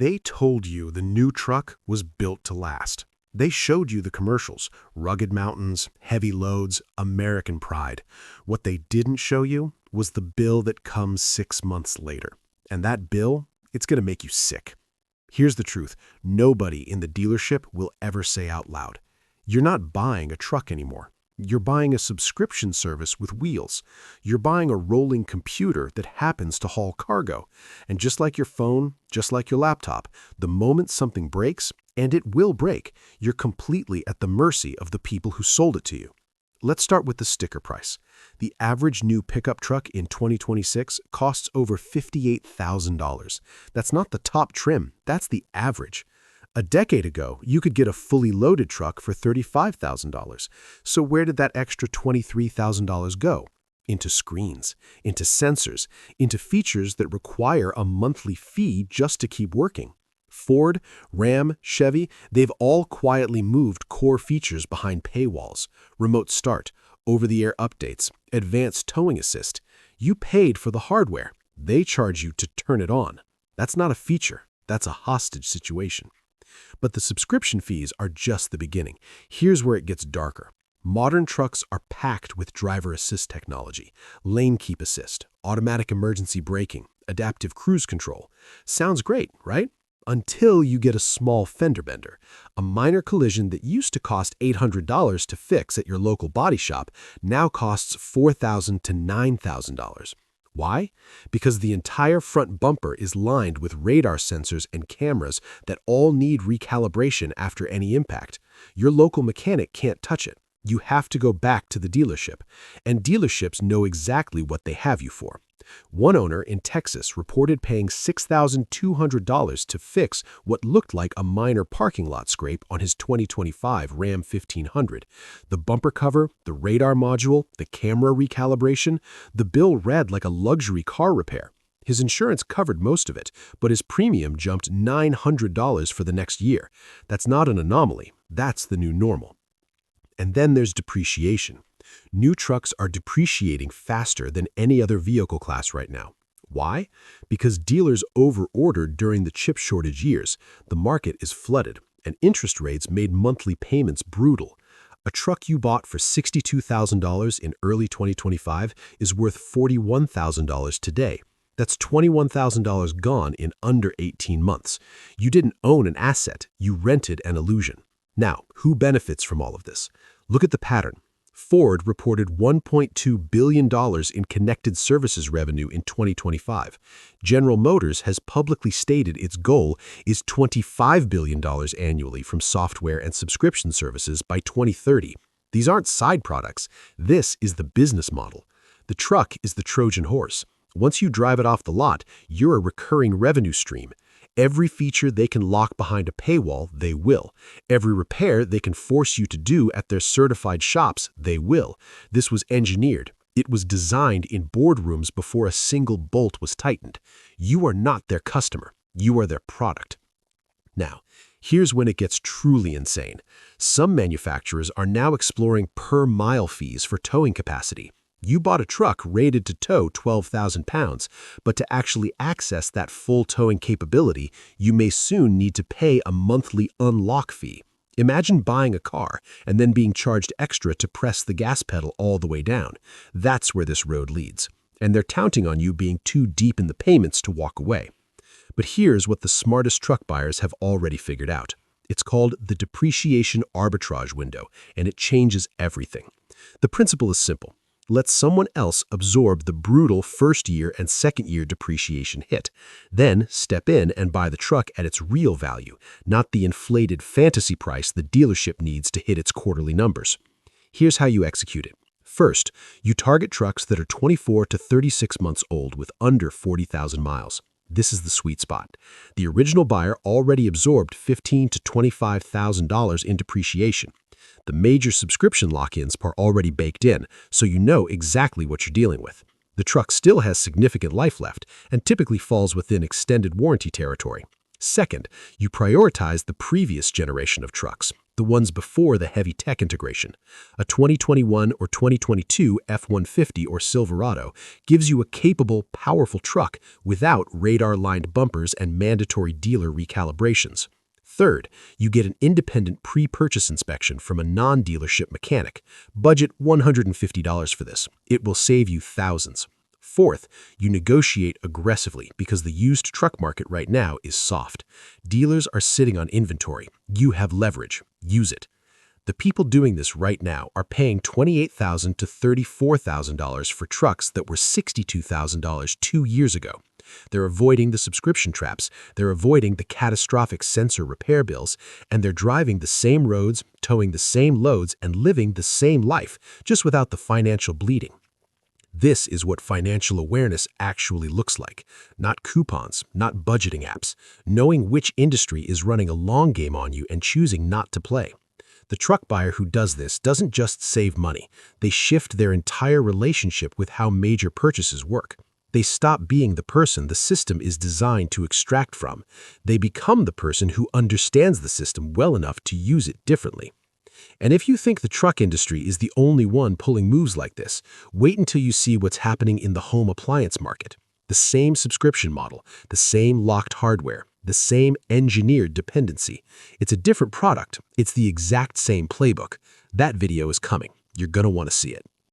They told you the new truck was built to last. They showed you the commercials, rugged mountains, heavy loads, American pride. What they didn't show you was the bill that comes 6 months later. And that bill, it's going to make you sick. Here's the truth. Nobody in the dealership will ever say out loud, "You're not buying a truck anymore. You're buying a subscription service with wheels. You're buying a rolling computer that happens to haul cargo. And just like your phone, just like your laptop, the moment something breaks, and it will break, you're completely at the mercy of the people who sold it to you." Let's start with the sticker price. The average new pickup truck in 2026 costs over $58,000. That's not the top trim, that's the average. A decade ago, you could get a fully loaded truck for $35,000. So where did that extra $23,000 go? Into screens, into sensors, into features that require a monthly fee just to keep working. Ford, Ram, Chevy, they've all quietly moved core features behind paywalls. Remote start, over-the-air updates, advanced towing assist. You paid for the hardware. They charge you to turn it on. That's not a feature. That's a hostage situation. But the subscription fees are just the beginning. Here's where it gets darker. Modern trucks are packed with driver assist technology, lane keep assist, automatic emergency braking, adaptive cruise control. Sounds great, right? Until you get a small fender bender. A minor collision that used to cost $800 to fix at your local body shop now costs $4,000 to $9,000. Why? Because the entire front bumper is lined with radar sensors and cameras that all need recalibration after any impact. Your local mechanic can't touch it. You have to go back to the dealership. And dealerships know exactly what they have you for. One owner in Texas reported paying $6,200 to fix what looked like a minor parking lot scrape on his 2025 Ram 1500. The bumper cover, the radar module, the camera recalibration, the bill read like a luxury car repair. His insurance covered most of it, but his premium jumped $900 for the next year. That's not an anomaly. That's the new normal. And then there's depreciation. New trucks are depreciating faster than any other vehicle class right now. Why? Because dealers over-ordered during the chip shortage years. The market is flooded, and interest rates made monthly payments brutal. A truck you bought for $62,000 in early 2025 is worth $41,000 today. That's $21,000 gone in under 18 months. You didn't own an asset, you rented an illusion. Now, who benefits from all of this? Look at the pattern. Ford reported $1.2 billion in connected services revenue in 2025. General Motors has publicly stated its goal is $25 billion annually from software and subscription services by 2030. These aren't side products. This is the business model. The truck is the Trojan horse. Once you drive it off the lot, you're a recurring revenue stream. Every feature they can lock behind a paywall, they will. Every repair they can force you to do at their certified shops, they will. This was engineered. It was designed in boardrooms before a single bolt was tightened. You are not their customer. You are their product. Now, here's when it gets truly insane. Some manufacturers are now exploring per-mile fees for towing capacity. You bought a truck rated to tow 12,000 pounds, but to actually access that full towing capability, you may soon need to pay a monthly unlock fee. Imagine buying a car and then being charged extra to press the gas pedal all the way down. That's where this road leads. And they're counting on you being too deep in the payments to walk away. But here's what the smartest truck buyers have already figured out. It's called the depreciation arbitrage window, and it changes everything. The principle is simple. Let someone else absorb the brutal first-year and second-year depreciation hit. Then step in and buy the truck at its real value, not the inflated fantasy price the dealership needs to hit its quarterly numbers. Here's how you execute it. First, you target trucks that are 24 to 36 months old with under 40,000 miles. This is the sweet spot. The original buyer already absorbed $15,000 to $25,000 in depreciation. The major subscription lock-ins are already baked in, so you know exactly what you're dealing with. The truck still has significant life left and typically falls within extended warranty territory. Second, you prioritize the previous generation of trucks. the ones before the heavy tech integration. A 2021 or 2022 F-150 or Silverado gives you a capable, powerful truck without radar-lined bumpers and mandatory dealer recalibrations. Third, you get an independent pre-purchase inspection from a non-dealership mechanic. Budget $150 for this. It will save you thousands. Fourth, you negotiate aggressively because the used truck market right now is soft. Dealers are sitting on inventory. You have leverage. Use it. The people doing this right now are paying $28,000 to $34,000 for trucks that were $62,000 2 years ago. They're avoiding the subscription traps, they're avoiding the catastrophic sensor repair bills, and they're driving the same roads, towing the same loads, and living the same life, just without the financial bleeding. This is what financial awareness actually looks like. Not coupons, not budgeting apps. Knowing which industry is running a long game on you and choosing not to play. The truck buyer who does this doesn't just save money. They shift their entire relationship with how major purchases work. They stop being the person the system is designed to extract from. They become the person who understands the system well enough to use it differently. And if you think the truck industry is the only one pulling moves like this, wait until you see what's happening in the home appliance market. The same subscription model, the same locked hardware, the same engineered dependency. It's a different product. It's the exact same playbook. That video is coming. You're going to want to see it.